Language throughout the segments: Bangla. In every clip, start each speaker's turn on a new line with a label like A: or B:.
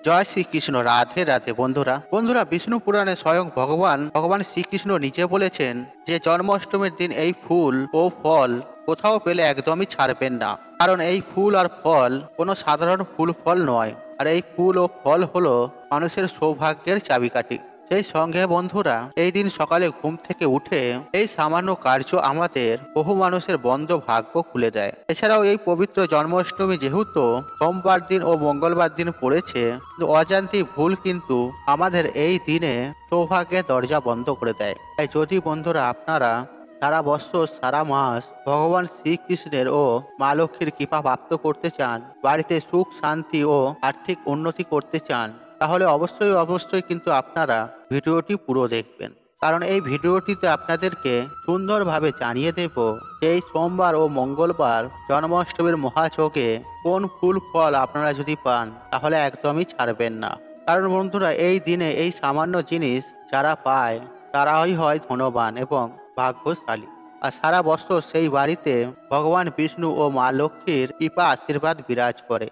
A: জয় শ্রীকৃষ্ণ। রাধে রাধে। বন্ধুরা বন্ধুরা বিষ্ণু পুরাণে স্বয়ং ভগবান শ্রীকৃষ্ণ নিজে বলেছেন যে জন্মাষ্টমীর দিন এই ফুল ও ফল কোথাও পেলে একদমই ছাড়বেন না। কারণ এই ফুল আর ফল কোনো সাধারণ ফুল ফল নয়, আর এই ফুল ও ফল হলো মানুষের সৌভাগ্যের চাবিকাঠি। সেই সঙ্গে বন্ধুরা এই দিন সকালে ঘুম থেকে উঠে এই সামান্য কার্য আমাদের বহু মানুষের বন্ধ ভাগ্য খুলে দেয়। এছাড়াও এই পবিত্র জন্মাষ্টমী যেহেতু সোমবার দিন ও মঙ্গলবার দিন পড়েছে, অজান্তেই ভুল কিন্তু আমাদের এই দিনে সৌভাগ্যের দরজা বন্ধ করে দেয়। তাই যদি বন্ধুরা আপনারা সারা বছর সারা মাস ভগবান শ্রীকৃষ্ণের ও মা লক্ষ্মীর কৃপা প্রাপ্ত করতে চান, বাড়িতে সুখ শান্তি ও আর্থিক উন্নতি করতে চান, তাহলে অবশ্যই কিন্তু আপনারা ভিডিওটি পুরো দেখবেন। কারণ এই ভিডিওটিতে আপনাদেরকে সুন্দরভাবে জানিয়ে দেব যে এই সোমবার ও মঙ্গলবার জন্মাষ্টমীর মহাযোগে কোন ফুল ফল আপনারা যদি পান তাহলে একদমই ছাড়বেন না। কারণ বন্ধুরা এই দিনে এই সামান্য জিনিস যারা পায় তারাই হয় ধনবান এবং ভাগ্যশালী। আর সারা বছর সেই বাড়িতে ভগবান বিষ্ণু ও মা লক্ষ্মীর কৃপা আশীর্বাদ বিরাজ করে।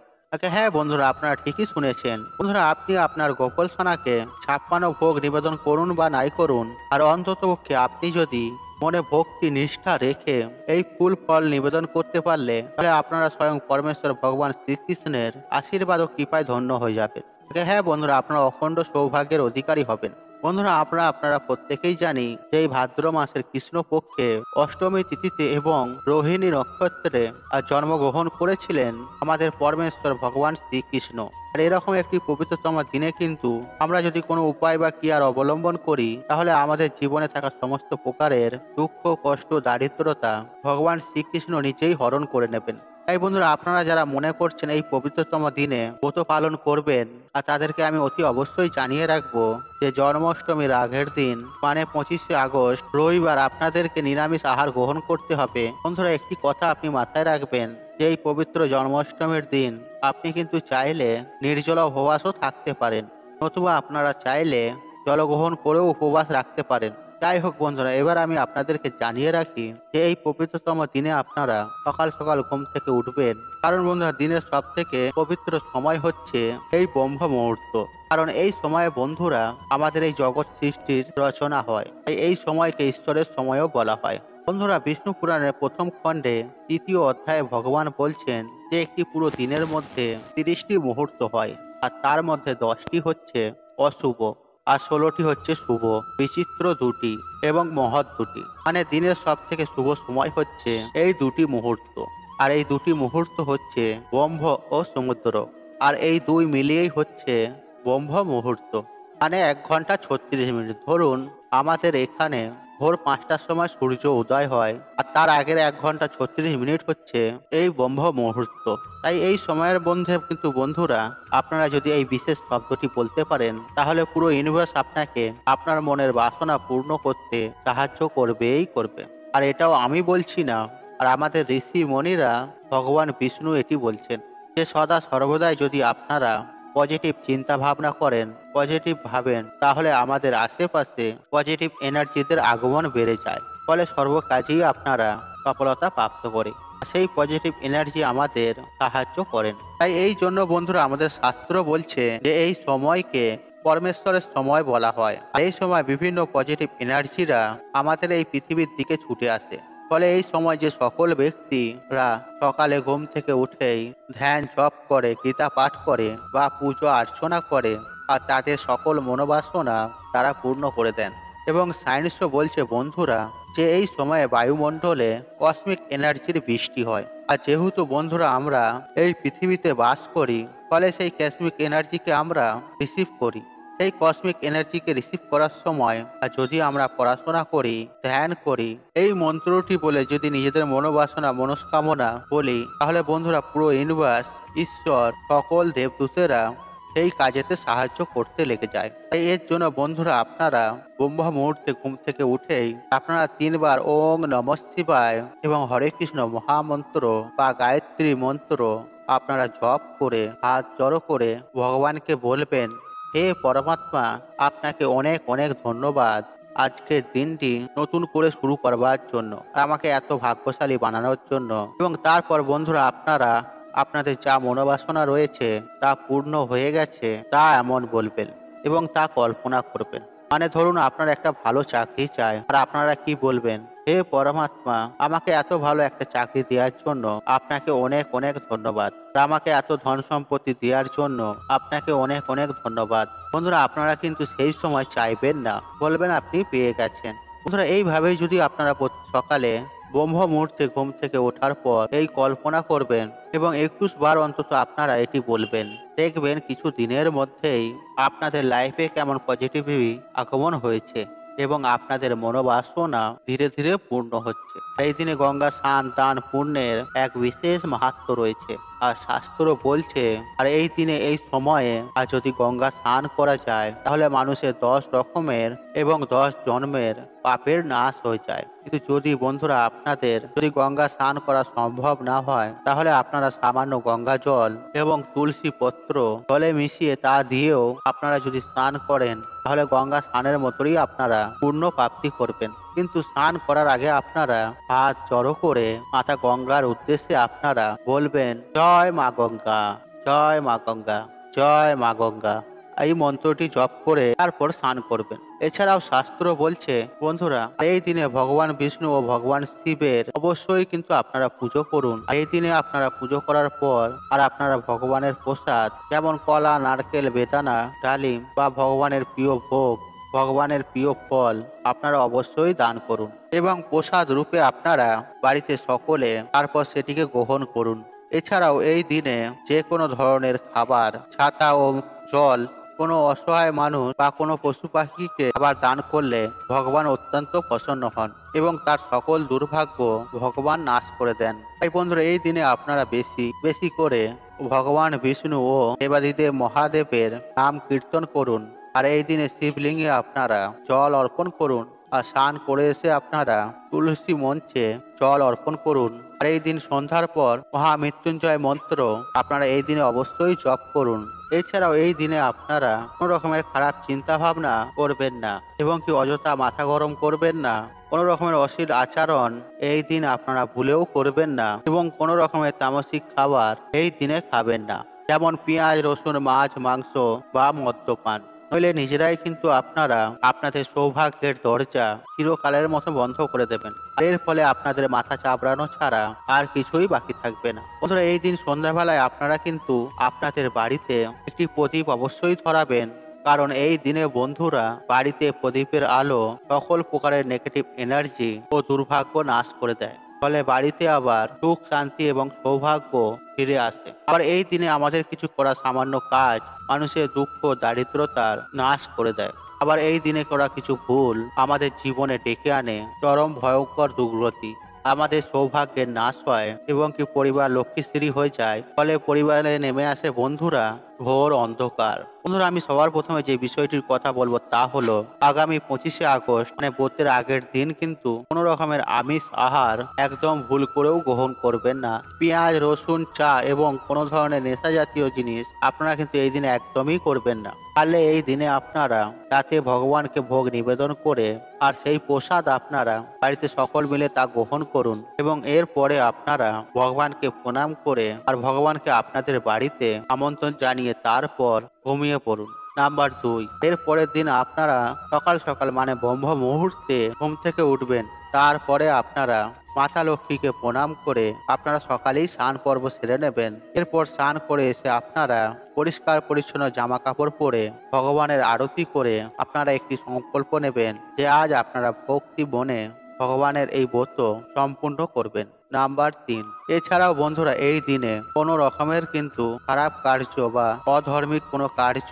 A: হ্যাঁ বন্ধুরা, আপনারা ঠিকই শুনেছেন। বন্ধুরা আপনি আপনার গোপাল সোনাকে 56 ভোগ নিবেদন করুন বা নাই করুন, আর অন্ততপক্ষে আপনি যদি মনে ভক্তি নিষ্ঠা রেখে এই ফুল ফল নিবেদন করতে পারলে তাহলে আপনারা স্বয়ং পরমেশ্বর ভগবান শ্রীকৃষ্ণের আশীর্বাদ ও কৃপায় ধন্য হয়ে যাবেন। হ্যাঁ বন্ধুরা, আপনারা অখণ্ড সৌভাগ্যের অধিকারী হবেন। বন্ধুরা আপনারা প্রত্যেকেই জানি যে এই ভাদ্র মাসের কৃষ্ণপক্ষে অষ্টমী তিথিতে এবং রোহিণী নক্ষত্রে জন্মগ্রহণ করেছিলেন আমাদের পরমেশ্বর ভগবান শ্রীকৃষ্ণ। আর এরকম একটি পবিত্রতম দিনে কিন্তু আমরা যদি কোনো উপায় বা ক্রিয়ার অবলম্বন করি তাহলে আমাদের জীবনে থাকা সমস্ত প্রকারের দুঃখ কষ্ট দারিদ্রতা ভগবান শ্রীকৃষ্ণ নিজেই হরণ করে নেবেন। তাই বন্ধুরা আপনারা যারা মনে করছেন এই পবিত্রতম দিনে ব্রত পালন করবেন, আর তাদেরকে আমি অতি অবশ্যই জানিয়ে রাখবো যে জন্মাষ্টমীর আগের দিন মানে 25শে আগস্ট রবিবার আপনাদেরকে নিরামিষ আহার গ্রহণ করতে হবে। বন্ধুরা একটি কথা আপনি মাথায় রাখবেন যে এই পবিত্র জন্মাষ্টমীর দিন আপনি কিন্তু চাইলে নির্জলা উপবাসও থাকতে পারেন, নতুবা আপনারা চাইলে জলগ্রহণ করেও উপবাস রাখতে পারেন। যাই হোক বন্ধুরা, এবার আমি আপনাদেরকে জানিয়ে রাখি যে এই পবিত্রতম দিনে আপনারা সকাল সকাল ঘুম থেকে উঠবেন। কারণ বন্ধুরা দিনের সব থেকে পবিত্র সময় হচ্ছে এই ব্রহ্ম মুহূর্ত। কারণ এই সময়ে বন্ধুরা আমাদের এই জগৎ সৃষ্টির রচনা হয়, তাই এই সময়কে ঈশ্বরের সময়ও বলা হয়। বন্ধুরা বিষ্ণু পুরাণের প্রথম খণ্ডে 3য় অধ্যায়ে ভগবান বলছেন যে একটি পুরো দিনের মধ্যে 30টি মুহূর্ত হয়, আর তার মধ্যে 10টি হচ্ছে অশুভ আর 16টি হচ্ছে শুভ, বিচিত্র দুটি এবং মহৎ দুটি। মানে দিনের সব থেকে শুভ সময় হচ্ছে এই দুটি মুহূর্ত, আর এই দুটি মুহূর্ত হচ্ছে ব্রহ্ম ও সমুদ্র, আর এই দুই মিলিয়েই হচ্ছে ব্রহ্ম মুহূর্ত। মানে 1 ঘন্টা 36 মিনিট। ধরুন আমাদের এখানে ভোর 5টার সময় সূর্য উদয় হয়, আর তার আগের 1 ঘন্টা 36 মিনিট হচ্ছে এই ব্রহ্ম মুহূর্ত। তাই এই সময়ের মধ্যে কিন্তু বন্ধুরা আপনারা যদি এই বিশেষ শব্দটি বলতে পারেন তাহলে পুরো ইউনিভার্স আপনাকে আপনার মনের বাসনা পূর্ণ করতে সাহায্য করবেই করবে। আর এটাও আমি বলছি না, আর আমাদের ঋষি মণিরা ভগবান বিষ্ণু এটি বলছেন যে সদা সর্বদাই যদি আপনারা পজিটিভ চিন্তা ভাবনা করেন, পজিটিভ ভাবেন, তাহলে আমাদের আশেপাশে পজিটিভ এনার্জিদের আগমন বেড়ে যায়, ফলে সর্ব কাজেই আপনারা সফলতা প্রাপ্ত করে। সেই পজিটিভ এনার্জি আমাদের সাহায্য করেন। তাই এই জন্য বন্ধুরা আমাদের শাস্ত্র বলছে যে এই সময়কে পরমেশ্বরের সময় বলা হয়। আর এই সময় বিভিন্ন পজিটিভ এনার্জিরা আমাদের এই পৃথিবীর দিকে ছুটে আসে। ফলে এই সময় যে সকল ব্যক্তিরা সকালে ঘুম থেকে উঠেই ধ্যান জপ করে, গীতা পাঠ করে বা পুজো অর্চনা করে, আর তাদের সকল মনোবাসনা তারা পূর্ণ করে দেন। এবং সায়েন্সও বলছে বন্ধুরা যে এই সময়ে বায়ুমণ্ডলে কসমিক এনার্জির বৃষ্টি হয়। আর যেহেতু বন্ধুরা আমরা এই পৃথিবীতে বাস করি, ফলে সেই কসমিক এনার্জিকে আমরা রিসিভ করি। সেই কসমিক এনার্জিকে রিসিভ করার সময় আর যদি আমরা পড়াশোনা করি, ধ্যান করি, এই মন্ত্রটি বলে যদি নিজেদের মনোবাসনা মনস্কামনা বলি, তাহলে বন্ধুরা পুরো ইউনিভার্স, ঈশ্বর, সকল দেবদূতেরা সেই কাজেতে সাহায্য করতে লেগে যায়। তাই এর জন্য বন্ধুরা আপনারা ব্রহ্ম মুহূর্তে ঘুম থেকে উঠেই আপনারা 3বার ওং নমঃ শিবায় এবং হরে কৃষ্ণ মহামন্ত্র বা গায়ত্রী মন্ত্র আপনারা জপ করে হাত জড়ো করে ভগবানকে বলবেন, হে পরমাত্মা, আপনাকে অনেক অনেক ধন্যবাদ আজকের দিনটি নতুন করে শুরু করবার জন্য, আর আমাকে এত ভাগ্যশালী বানানোর জন্য। এবং তারপর বন্ধুরা আপনারা আপনাদের যা মনোবাসনা রয়েছে তা পূর্ণ হয়ে গেছে তা এমন বলবেন এবং তা কল্পনা করবেন। মানে ধরুন আপনার একটা ভালো চাকরি চাই, আর আপনারা কি বলবেন, হে পরমাত্মা, আমাকে এত ভালো একটা চাকরি দেওয়ার জন্য আপনাকে অনেক অনেক ধন্যবাদ, আর আমাকে এত ধন সম্পত্তি দেওয়ার জন্য আপনাকে অনেক অনেক ধন্যবাদ। বন্ধুরা আপনারা কিন্তু সেই সময় চাইবেন না, বলবেন আপনি পেয়ে গেছেন। বন্ধুরা এইভাবেই যদি আপনারা সকালে ব্রহ্ম মুহূর্তে ঘুম থেকে ওঠার পর এই কল্পনা করবেন এবং 21 বার অন্তত আপনারা এটি বলবেন, দেখবেন কিছু দিনের মধ্যেই আপনাদের লাইফে কেমন পজিটিভলি আগমন হয়েছে এবং আপনাদের মনোবাসনা ধীরে ধীরে পূর্ণ হচ্ছে। এই দিনে গঙ্গা স্নান দান পুণ্যের এক বিশেষ মাহাত্ম্য রয়েছে, আর শাস্ত্র বলছে আর এই দিনে এই সময়ে আর যদি গঙ্গা স্নান করা যায় তাহলে মানুষের 10 রকমের এবং 10 জন্মের পাপের নাশ হয়ে যায়। কিন্তু যদি বন্ধুরা আপনাদের যদি গঙ্গা স্নান করা সম্ভব না হয় তাহলে আপনারা সামান্য গঙ্গা জল এবং তুলসী পত্র জলে মিশিয়ে তা দিয়েও আপনারা যদি স্নান করেন তাহলে গঙ্গা স্নানের মতোই আপনারা পূর্ণ প্রাপ্তি করবেন। কিন্তু স্নান করার আগে আপনারা হাত জড়ো করে মাতা গঙ্গার উদ্দেশ্যে আপনারা বলবেন, জয় মা গঙ্গা, জয় মা গঙ্গা, জয় মা গঙ্গা। এই মন্ত্রটি জপ করে তারপর স্নান করবেন। এছাড়াও শাস্ত্র বলছে বন্ধুরা এই দিনে ভগবান বিষ্ণু ও ভগবান শিবের অবশ্যই কিন্তু আপনারা পুজো করুন। এই দিনে আপনারা পুজো করার পর আর আপনারা ভগবানের প্রসাদ যেমন কলা, নারকেল, বেদানা, ডালিম বা ভগবানের প্রিয় ভোগ, ভগবানের প্রিয় ফল আপনারা অবশ্যই দান করুন এবং প্রসাদ রূপে আপনারা বাড়িতে সকলে তারপর সেটিকে গ্রহণ করুন। এছাড়াও এই দিনে যে কোনো ধরনের খাবার, ছাতা ও জল কোনো অসহায় মানুষ বা কোনো পশু পাখিকে খাবার দান করলে ভগবান অত্যন্ত প্রসন্ন হন এবং তার সকল দুর্ভাগ্য ভগবান নাশ করে দেন। তাই বন্ধুরা এই দিনে আপনারা বেশি বেশি করে ভগবান বিষ্ণু ও দেবাদিদেব মহাদেবের নাম কীর্তন করুন। আর এই দিনে শিবলিঙ্গে আপনারা জল অর্পণ করুন আর স্নান করে এসে আপনারা তুলসী মঞ্চে জল অর্পণ করুন। আর এই দিন সন্ধ্যার পর মহামৃত্যুঞ্জয় মন্ত্র আপনারা এই দিনে অবশ্যই জপ করুন। এছাড়াও এই দিনে আপনারা কোনো রকমের খারাপ চিন্তা ভাবনা করবেন না এবং কি অযথা মাথা গরম করবেন না। কোনো রকমের অশ্লীল আচরণ এই দিন আপনারা ভুলেও করবেন না এবং কোনো রকমের তামসিক খাবার এই দিনে খাবেন না, যেমন পেঁয়াজ, রসুন, মাছ, মাংস বা মদ্যপান। নইলে নিজেরাই কিন্তু আপনারা আপনাদের সৌভাগ্যের দরজা চিরকালের মতো বন্ধ করে দেবেন। এর ফলে আপনাদের মাথা চাপড়ানো ছাড়া আর কিছুই বাকি থাকবে না। বন্ধুরা এই দিন সন্ধ্যাবেলায় আপনারা কিন্তু আপনাদের বাড়িতে একটি প্রদীপ অবশ্যই ধরাবেন, কারণ এই দিনে বন্ধুরা বাড়িতে প্রদীপের আলো সকল প্রকারের নেগেটিভ এনার্জি ও দুর্ভাগ্য নাশ করে দেয়। ফলে বাড়িতে আবার সুখ, শান্তি এবং সৌভাগ্য ফিরে আসে। আবার এই দিনে আমাদের কিছু করা সামান্য কাজ মানুষের দুঃখ দারিদ্রতার নাশ করে দেয়। আবার এই দিনে করা কিছু ভুল আমাদের জীবনে ডেকে আনে চরম ভয়ঙ্কর দুর্গতি। আমাদের সৌভাগ্যের নাশ হয় এবং কি পরিবার লক্ষ্মীশ্রী হয়ে যায়। ফলে পরিবারে নেমে আসে বন্ধুরা ঘোর অন্ধকার। বন্ধুরা আমি সবার প্রথমে যে বিষয়টির কথা বলবো তা হলো আগামী 25শে আগস্ট মানে ব্রতের আগের দিন কিন্তু কোনো রকমের আমিষ আহার একদম ভুল করেও গ্রহণ করবেন না। পেঁয়াজ, রসুন, চা এবং কোনো ধরনের নেশা জাতীয় জিনিস আপনারা কিন্তু এই দিনে একদমই করবেন না। পারলে এই দিনে আপনারা রাতে ভগবানকে ভোগ নিবেদন করে আর সেই প্রসাদ আপনারা বাড়িতে সকল মিলে তা গ্রহণ করুন এবং এরপরে আপনারা ভগবানকে প্রণাম করে আর ভগবানকে আপনাদের বাড়িতে আমন্ত্রণ জানিয়ে তারপর ঘুমিয়ে পড়ুন। নাম্বার 2, এর পরের দিন আপনারা সকাল সকাল মানে ব্রহ্ম মুহূর্তে ঘুম থেকে উঠবেন। তারপরে আপনারা মাতা লক্ষ্মীকে প্রণাম করে আপনারা সকালেই স্নান পর্ব সেরে নেবেন। এরপর স্নান করে এসে আপনারা পরিষ্কার পরিচ্ছন্ন জামা কাপড় পরে ভগবানের আরতি করে আপনারা একটি সংকল্প নেবেন যে আজ আপনারা ভক্তি মনে ভগবানের এই ব্রত সম্পূর্ণ করবেন। নাম্বার 3, এছাড়াও বন্ধুরা এই দিনে কোনো রকমের কিন্তু খারাপ কার্য বা অধর্মিক কোনো কার্য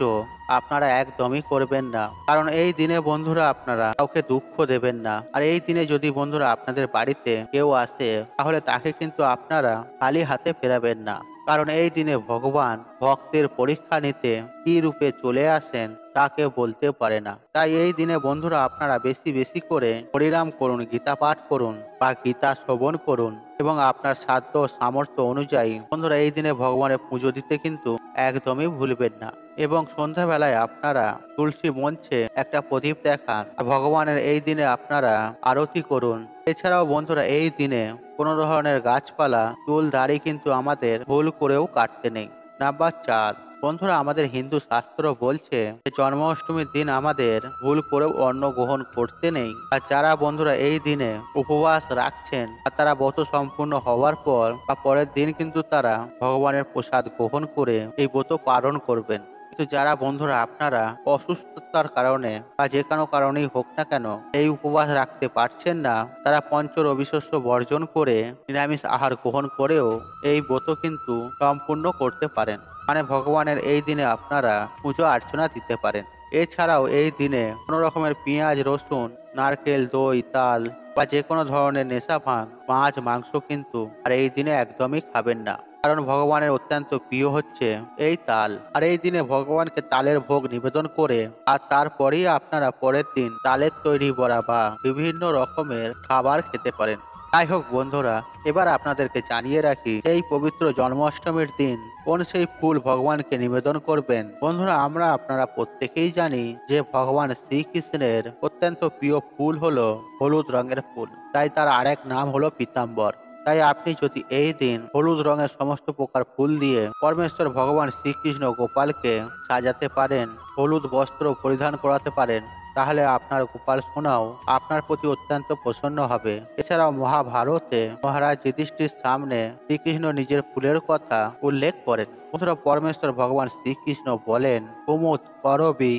A: আপনারা একদমই করবেন না, কারণ এই দিনে বন্ধুরা আপনারা কাউকে দুঃখ দেবেন না। আর এই দিনে যদি বন্ধুরা আপনাদের বাড়িতে কেউ আসে তাহলে তাকে কিন্তু আপনারা খালি হাতে ফেরাবেন না, কারণ এই দিনে ভগবান ভক্তের পরীক্ষা নিতে কি রূপে চলে আসেন তাকে বলতে পারে না। তাই এই দিনে বন্ধুরা আপনারা বেশি বেশি করে হরিনাম করুন, গীতা পাঠ করুন বা গীতা শ্রবণ করুন এবং আপনার সাধ্য সামর্থ্য অনুযায়ী বন্ধুরা এই দিনে ভগবানের পুজো দিতে কিন্তু একদমই ভুলবেন না। এবং সন্ধ্যাবেলায় আপনারা তুলসী মঞ্চে একটা প্রদীপ দেখান আর ভগবানের এই দিনে আপনারা আরতি করুন। এছাড়াও বন্ধুরা এই দিনে কোনো ধরনের গাছপালা চুল দাড়ি কিন্তু আমাদের ভুল করেও কাটতে নেই। নাম্বার 4, বন্ধুরা আমাদের হিন্দু শাস্ত্র বলছে যে জন্মাষ্টমীর দিন আমাদের ভুল করেও অন্ন গ্রহণ করতে নেই। আর যারা বন্ধুরা এই দিনে উপবাস রাখছেন আর তারা ব্রত সম্পূর্ণ হওয়ার পর বা পরের দিন কিন্তু তারা ভগবানের প্রসাদ গ্রহণ করে এই ব্রত পালন করবেন। কিন্তু যারা বন্ধুরা আপনারা অসুস্থতার কারণে বা যে কোনো কারণেই হোক না কেন এই উপবাস রাখতে পারছেন না, তারা পঞ্চ রবি শস্য বর্জন করে নিরামিষ আহার গ্রহণ করেও এই ব্রত কিন্তু সম্পূর্ণ করতে পারেন। মানে ভগবানের এই দিনে আপনারা পুজো অর্চনা দিতে পারেন। এছাড়াও এই দিনে কোনো রকমের পেঁয়াজ রসুন নারকেল দই তাল বা যে কোনো ধরনের নেশা ভাঙ মাছ মাংস কিন্তু আর এই দিনে একদমই খাবেন না। কারণ ভগবানের অত্যন্ত প্রিয় হচ্ছে এই তাল। আর এই দিনে ভগবানকে তালের ভোগ নিবেদন করে আর তারপরেই আপনারা পরের দিন তালের তৈরি বড়া বা বিভিন্ন রকমের খাবার খেতে পারেন। যাই হোক বন্ধুরা, এবার আপনাদেরকে জানিয়ে রাখি এই পবিত্র জন্মাষ্টমীর দিন কোন সেই ফুল ভগবানকে নিবেদন করবেন। বন্ধুরা আমরা আপনারা প্রত্যেকেই জানি যে ভগবান শ্রীকৃষ্ণের অত্যন্ত প্রিয় ফুল হলো হলুদ রঙের ফুল, তাই তার আরেক নাম হলো পীতাম্বর। তাই আপনি যদি এই দিন হলুদ রঙের সমস্ত প্রকার ফুল দিয়ে পরমেশ্বর ভগবান শ্রীকৃষ্ণ গোপালকে সাজাতে পারেন, হলুদ বস্ত্র পরিধান করাতে পারেন, তাহলে আপনার গোপাল সোনাও আপনার প্রতি অত্যন্ত প্রসন্ন হবে। এছাড়াও মহাভারতে মহারাজ যুধিষ্ঠির সামনে শ্রীকৃষ্ণ নিজের ফুলের কথা উল্লেখ করেন। বন্ধুরা পরমেশ্বর ভগবান শ্রীকৃষ্ণ বলেন কুমুদ করবী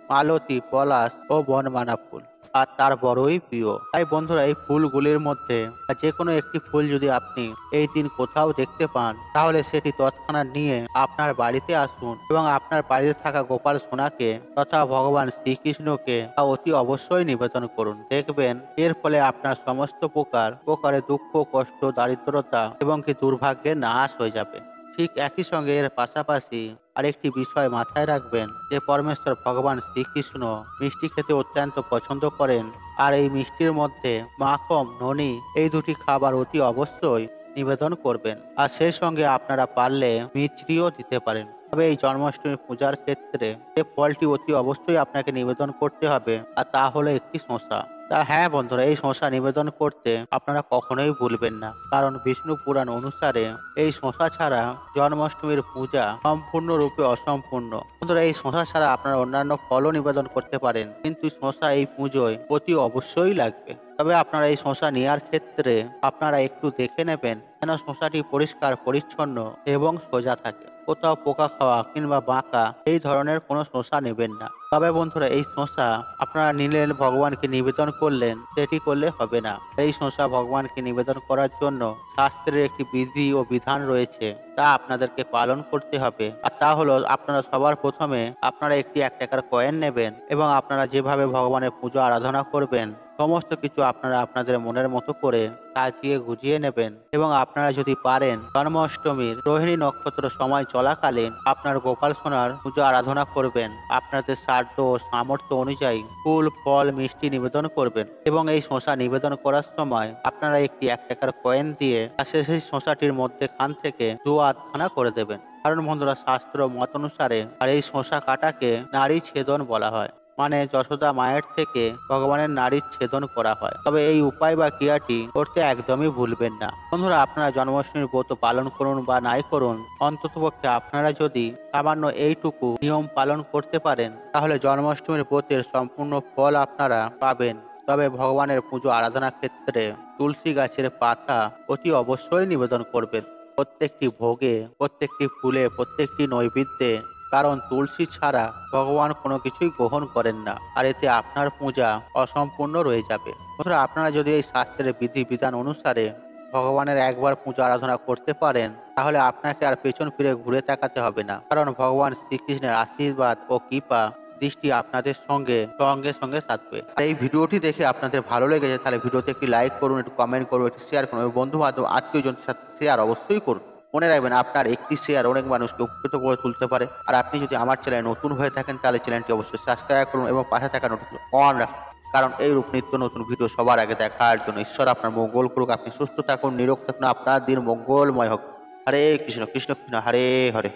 A: মালতী পলাশ ও বনমানা ফুল আর তার বড়ই প্রিয়। তাই বন্ধুরা এই ফুলগুলির মধ্যে যে কোনো একটি ফুল যদি আপনি এই দিন কোথাও দেখতে পান, তাহলে সেটি তৎক্ষণাৎ নিয়ে আপনার বাড়িতে আসুন এবং আপনার বাড়িতে থাকা গোপাল সোনাকে তথা ভগবান শ্রীকৃষ্ণকে তা অতি অবশ্যই নিবেদন করুন। দেখবেন এর ফলে আপনার সমস্ত প্রকারের দুঃখ কষ্ট দারিদ্রতা এবং কি দুর্ভাগ্যের নাশ হয়ে যাবে। ঠিক একই সঙ্গে এর পাশাপাশি আরেকটি বিষয় মাথায় রাখবেন যে পরমেশ্বর ভগবান শ্রীকৃষ্ণ মিষ্টি খেতে অত্যন্ত পছন্দ করেন। আর এই মিষ্টির মধ্যে মাখন ননি এই দুটি খাবার অতি অবশ্যই নিবেদন করবেন। আর সেই সঙ্গে আপনারা পারলে মিছরিও দিতে পারেন। তবে এই জন্মাষ্টমী পূজার ক্ষেত্রে যে ফলটি অতি অবশ্যই আপনাকে নিবেদন করতে হবে আর তা হলো একটি শসা। তা হ্যাঁ বন্ধুরা, এই শসা নিবেদন করতে আপনারা কখনোই ভুলবেন না, কারণ বিষ্ণু পুরাণ অনুসারে এই শসা ছাড়া জন্মাষ্টমীর পূজা সম্পূর্ণরূপে অসম্পূর্ণ। বন্ধুরা এই শসা ছাড়া আপনারা অন্যান্য ফলও নিবেদন করতে পারেন, কিন্তু শসা এই পুজোয় অতি অবশ্যই লাগবে। তবে আপনারা এই শসা নেওয়ার ক্ষেত্রে আপনারা একটু দেখে নেবেন যেন শসাটি পরিষ্কার পরিচ্ছন্ন এবং সোজা থাকে। কোথাও পোকা খাওয়া কিংবা বাঁকা এই ধরনের কোনো শসা নেবেন না। তবে বন্ধুরা এই শসা আপনারা নিলেন ভগবানকে নিবেদন করলেন, সেটি করলে হবে না। এই শসা ভগবানকে নিবেদন করার জন্য শাস্ত্রের একটি বিধি ও বিধান রয়েছে, তা আপনাদেরকে পালন করতে হবে। আর তা হলো আপনারা সবার প্রথমে আপনারা একটি 1 টাকার কয়েন নেবেন এবং আপনারা যেভাবে ভগবানের পুজো আরাধনা করবেন সমস্ত কিছু আপনারা আপনাদের মনের মতো করে সাজিয়ে গুজিয়ে নেবেন। এবং আপনারা যদি পারেন জন্মাষ্টমীর রোহিণী নক্ষত্র সময় চলাকালীন আপনার গোপাল সোনার পুজো আরাধনা করবেন। আপনাদের সাধ্য ও সামর্থ্য অনুযায়ী ফুল ফল মিষ্টি নিবেদন করবেন এবং এই শসা নিবেদন করার সময় আপনারা একটি 1 টাকার কয়েন দিয়ে সেই শসাটির মধ্যে খান থেকে 2 আধখানা করে দেবেন। কারণ বন্ধুরা শাস্ত্র মত অনুসারে আর এই শসা কাটাকে নারী ছেদন বলা হয়, মানে যশোদা মায়ের থেকে ভগবানের নারীর ছেদন করা হয়। তবে এই উপায় বা ক্রিয়াটি করতে একদমই ভুলবেন না। বন্ধুরা আপনারা জন্মাষ্টমীর ব্রত পালন করুন বা নাই করুন, অন্ততপক্ষে আপনারা যদি সামান্য এইটুকু নিয়ম পালন করতে পারেন, তাহলে জন্মাষ্টমীর ব্রতের সম্পূর্ণ ফল আপনারা পাবেন। তবে ভগবানের পুজো আরাধনার ক্ষেত্রে তুলসী গাছের পাতা অতি অবশ্যই নিবেদন করবেন প্রত্যেকটি ভোগে, প্রত্যেকটি ফুলে, প্রত্যেকটি নৈবেদ্যে। কারণ তুলসী ছাড়া ভগবান কোনো কিছুই গ্রহণ করেন না, আর এতে আপনার পূজা অসম্পূর্ণ রয়ে যাবে। বন্ধুরা আপনারা যদি এই শাস্ত্রের বিধি বিধান অনুসারে ভগবানের একবার পূজা আরাধনা করতে পারেন, তাহলে আপনাকে আর পেছন ফিরে ঘুরে তাকাতে হবে না। কারণ ভগবান শ্রীকৃষ্ণের আশীর্বাদ ও কৃপা দৃষ্টি আপনাদের সঙ্গে সঙ্গে সঙ্গে থাকবে। এই ভিডিওটি দেখে আপনাদের ভালো লেগেছে তাহলে ভিডিওতে একটি লাইক করুন, একটু কমেন্ট করুন, একটু শেয়ার করুন এবং বন্ধু বান্ধব আত্মীয়জনের সাথে শেয়ার অবশ্যই করুন। মনে রাখবেন আপনার একটি শেয়ার অনেক মানুষকে উপকৃত করে তুলতে পারে। আর আপনি যদি আমার চ্যানেলে নতুন হয়ে থাকেন তাহলে চ্যানেলটি অবশ্যই সাবস্ক্রাইব করুন এবং পাশে থাকা নোটিফিকেশন অন রাখুন। কারণ এইরূপ নিত্য নতুন ভিডিও সবার আগে দেখার জন্য ঈশ্বর আপনার মঙ্গল করুক। আপনি সুস্থ থাকুন, নিরোগ থাকুন, আপনার দিন মঙ্গলময় হোক। হরে কৃষ্ণ কৃষ্ণ কৃষ্ণ হরে হরে।